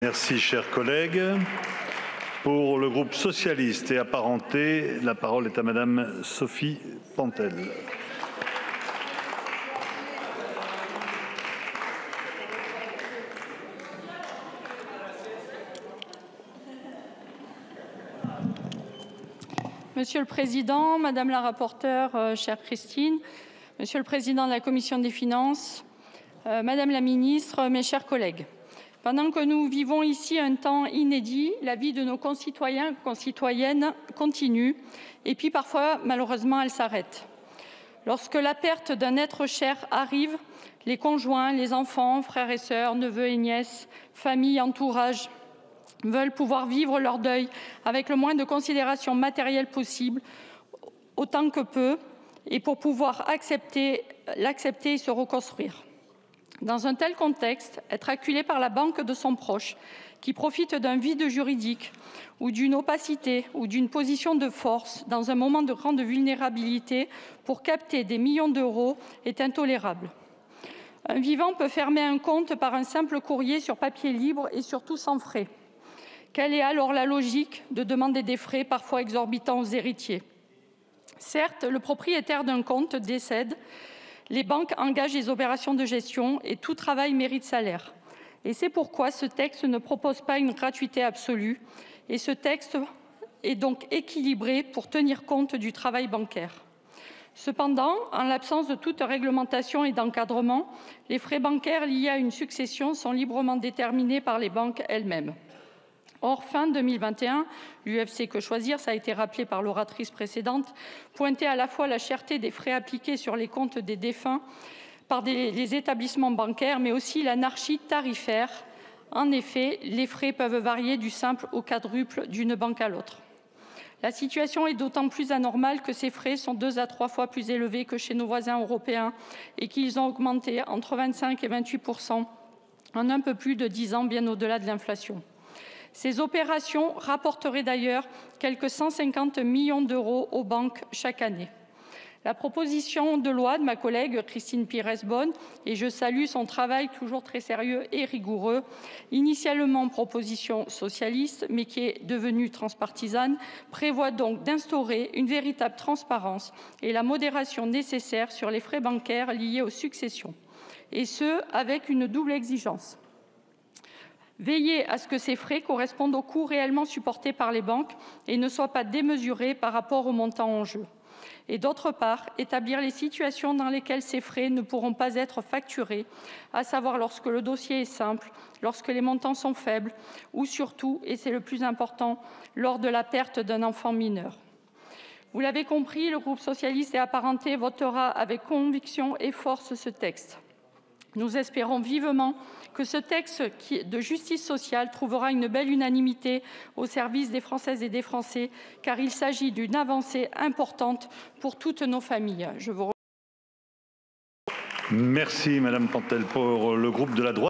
Merci, chers collègues. Pour le groupe socialiste et apparenté, la parole est à Madame Sophie Pantel. Monsieur le Président, Madame la rapporteure, chère Christine, Monsieur le Président de la Commission des finances, Madame la Ministre, mes chers collègues. Pendant que nous vivons ici un temps inédit, la vie de nos concitoyens et concitoyennes continue et puis parfois, malheureusement, elle s'arrête. Lorsque la perte d'un être cher arrive, les conjoints, les enfants, frères et sœurs, neveux et nièces, familles, entourage veulent pouvoir vivre leur deuil avec le moins de considération matérielle possible, autant que peu, et pour pouvoir l'accepter et se reconstruire. Dans un tel contexte, être acculé par la banque de son proche, qui profite d'un vide juridique ou d'une opacité ou d'une position de force dans un moment de grande vulnérabilité pour capter des millions d'euros est intolérable. Un vivant peut fermer un compte par un simple courrier sur papier libre et surtout sans frais. Quelle est alors la logique de demander des frais parfois exorbitants aux héritiers? Certes, le propriétaire d'un compte décède, les banques engagent les opérations de gestion et tout travail mérite salaire. Et c'est pourquoi ce texte ne propose pas une gratuité absolue et ce texte est donc équilibré pour tenir compte du travail bancaire. Cependant, en l'absence de toute réglementation et d'encadrement, les frais bancaires liés à une succession sont librement déterminés par les banques elles-mêmes. Or, fin 2021, l'UFC Que Choisir, ça a été rappelé par l'oratrice précédente, pointait à la fois la cherté des frais appliqués sur les comptes des défunts par les établissements bancaires, mais aussi l'anarchie tarifaire. En effet, les frais peuvent varier du simple au quadruple d'une banque à l'autre. La situation est d'autant plus anormale que ces frais sont 2 à 3 fois plus élevés que chez nos voisins européens et qu'ils ont augmenté entre 25 et 28% en un peu plus de 10 ans, bien au-delà de l'inflation. Ces opérations rapporteraient d'ailleurs quelques 150 millions d'euros aux banques chaque année. La proposition de loi de ma collègue Christine Pires-Beaune, et je salue son travail toujours très sérieux et rigoureux, initialement proposition socialiste, mais qui est devenue transpartisane, prévoit donc d'instaurer une véritable transparence et la modération nécessaire sur les frais bancaires liés aux successions, et ce, avec une double exigence. Veiller à ce que ces frais correspondent aux coûts réellement supportés par les banques et ne soient pas démesurés par rapport au montant en jeu. Et d'autre part, établir les situations dans lesquelles ces frais ne pourront pas être facturés, à savoir lorsque le dossier est simple, lorsque les montants sont faibles ou surtout, et c'est le plus important, lors de la perte d'un enfant mineur. Vous l'avez compris, le groupe socialiste et apparenté votera avec conviction et force ce texte. Nous espérons vivement que ce texte de justice sociale trouvera une belle unanimité au service des Françaises et des Français, car il s'agit d'une avancée importante pour toutes nos familles. Je vous remercie. Merci Madame Pantel. Pour le groupe de la droite.